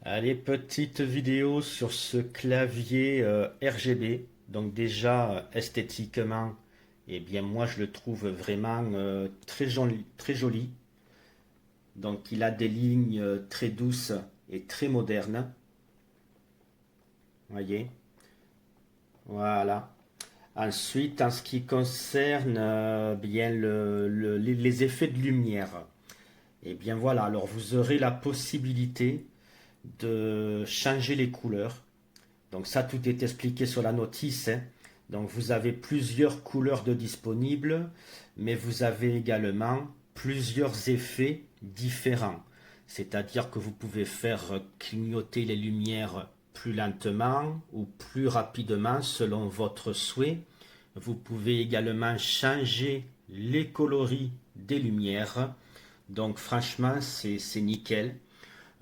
Allez, petite vidéo sur ce clavier RGB. Donc déjà esthétiquement, eh bien moi je le trouve vraiment très joli, très joli. Donc il a des lignes très douces et très modernes. Voyez, voilà. Ensuite, en ce qui concerne bien les effets de lumière, eh bien voilà. Alors vous aurez la possibilité de changer les couleurs. Donc ça, tout est expliqué sur la notice, hein. Donc vous avez plusieurs couleurs de disponibles, mais vous avez également plusieurs effets différents. C'est-à-dire que vous pouvez faire clignoter les lumières plus lentement ou plus rapidement selon votre souhait. Vous pouvez également changer les coloris des lumières. Donc franchement, c'est nickel.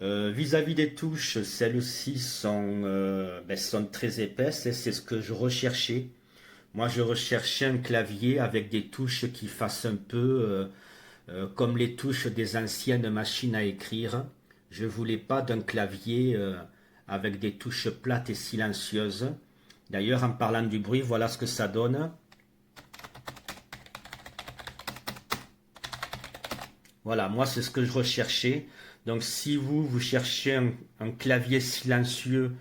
Vis-à-vis des touches, celles-ci sont très épaisses et c'est ce que je recherchais. Moi, je recherchais un clavier avec des touches qui fassent un peu comme les touches des anciennes machines à écrire. Je voulais pas d'un clavier avec des touches plates et silencieuses. D'ailleurs, en parlant du bruit, voilà ce que ça donne. Voilà, moi, c'est ce que je recherchais. Donc, si vous cherchez un clavier silencieux,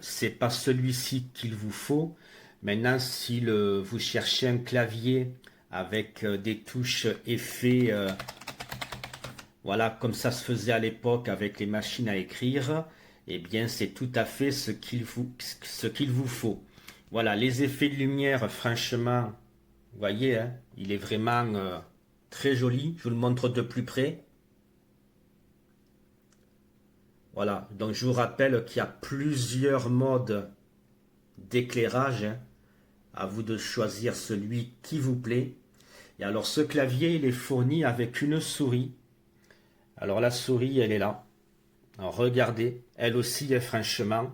c'est pas celui-ci qu'il vous faut. Maintenant, si vous cherchez un clavier avec des touches effets, voilà, comme ça se faisait à l'époque avec les machines à écrire, eh bien, c'est tout à fait ce qu'il vous faut. Voilà, les effets de lumière, franchement, vous voyez, hein, il est vraiment très joli. Je vous le montre de plus près. Voilà, donc je vous rappelle qu'il y a plusieurs modes d'éclairage, hein. À vous de choisir celui qui vous plaît. Et alors ce clavier, il est fourni avec une souris. Alors la souris, elle est là. Alors regardez, elle aussi est franchement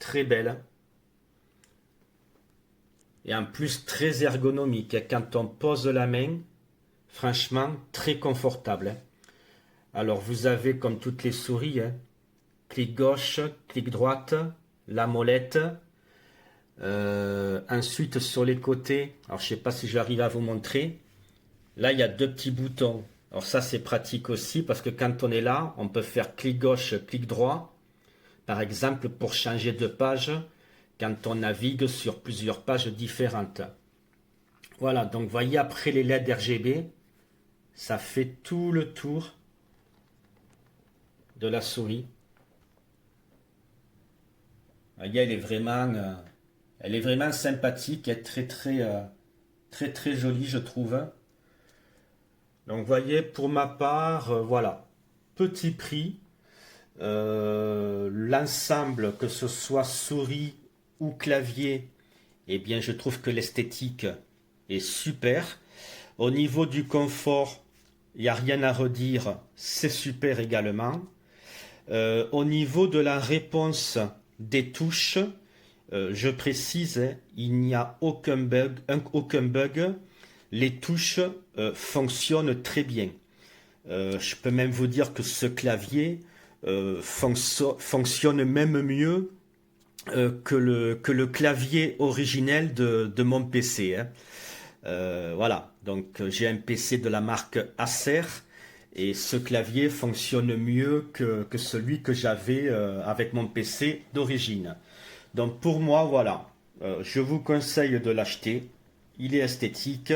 très belle. Et en plus très ergonomique. Quand on pose la main, franchement très confortable. Alors vous avez comme toutes les souris, hein, clic gauche, clic droite, la molette. Ensuite sur les côtés, alors je ne sais pas si j'arrive à vous montrer. Là, il y a deux petits boutons. Alors ça, c'est pratique aussi parce que quand on est là, on peut faire clic gauche, clic droit. Par exemple, pour changer de page quand on navigue sur plusieurs pages différentes. Voilà, donc voyez après les LED RGB, ça fait tout le tour de la souris. Voyez, elle est vraiment sympathique et très jolie, je trouve. Donc voyez, pour ma part, voilà, petit prix. L'ensemble, que ce soit souris ou clavier, eh bien, je trouve que l'esthétique est super. Au niveau du confort, il n'y a rien à redire, c'est super également. Au niveau de la réponse des touches, je précise, hein, il n'y a aucun bug. Les touches fonctionnent très bien. Je peux même vous dire que ce clavier fonctionne même mieux que le clavier originel de mon PC, hein. Voilà, donc j'ai un PC de la marque Acer et ce clavier fonctionne mieux que celui que j'avais avec mon PC d'origine. Donc pour moi, voilà, je vous conseille de l'acheter. Il est esthétique,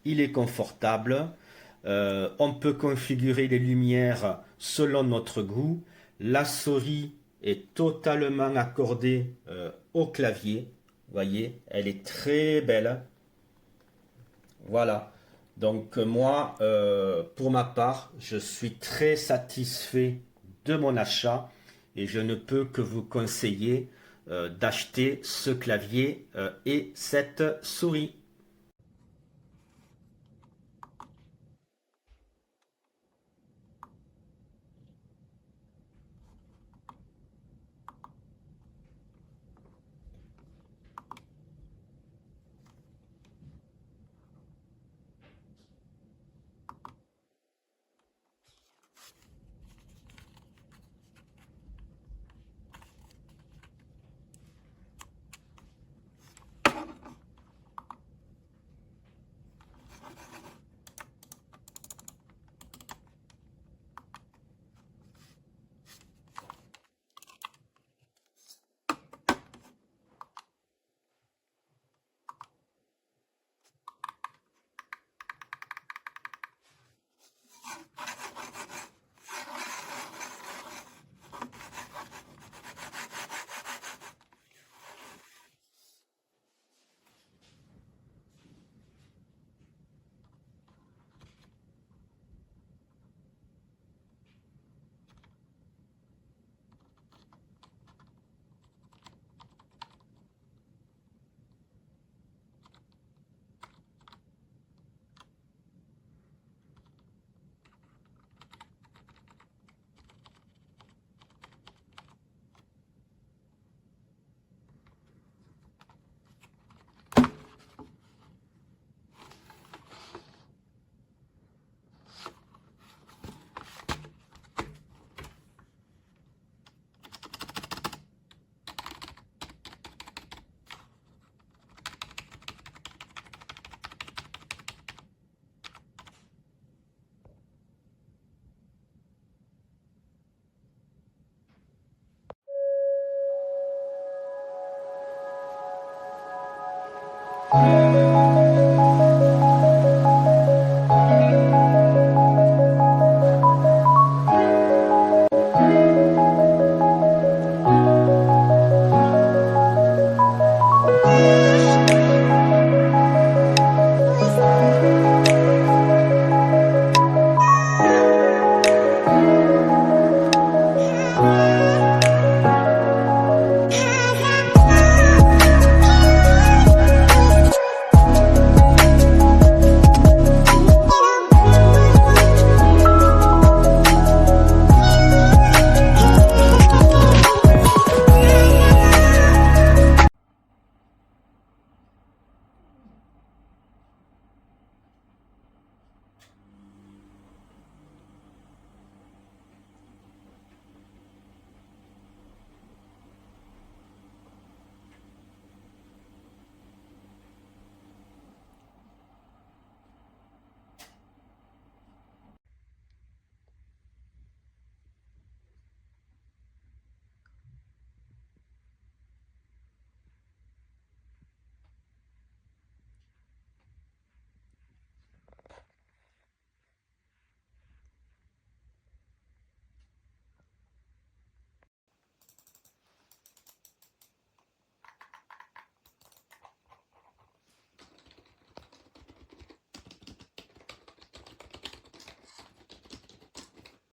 il est confortable, on peut configurer les lumières selon notre goût. La souris est totalement accordée au clavier. Vous voyez, elle est très belle. Voilà. Donc moi, pour ma part, je suis très satisfait de mon achat et je ne peux que vous conseiller d'acheter ce clavier et cette souris.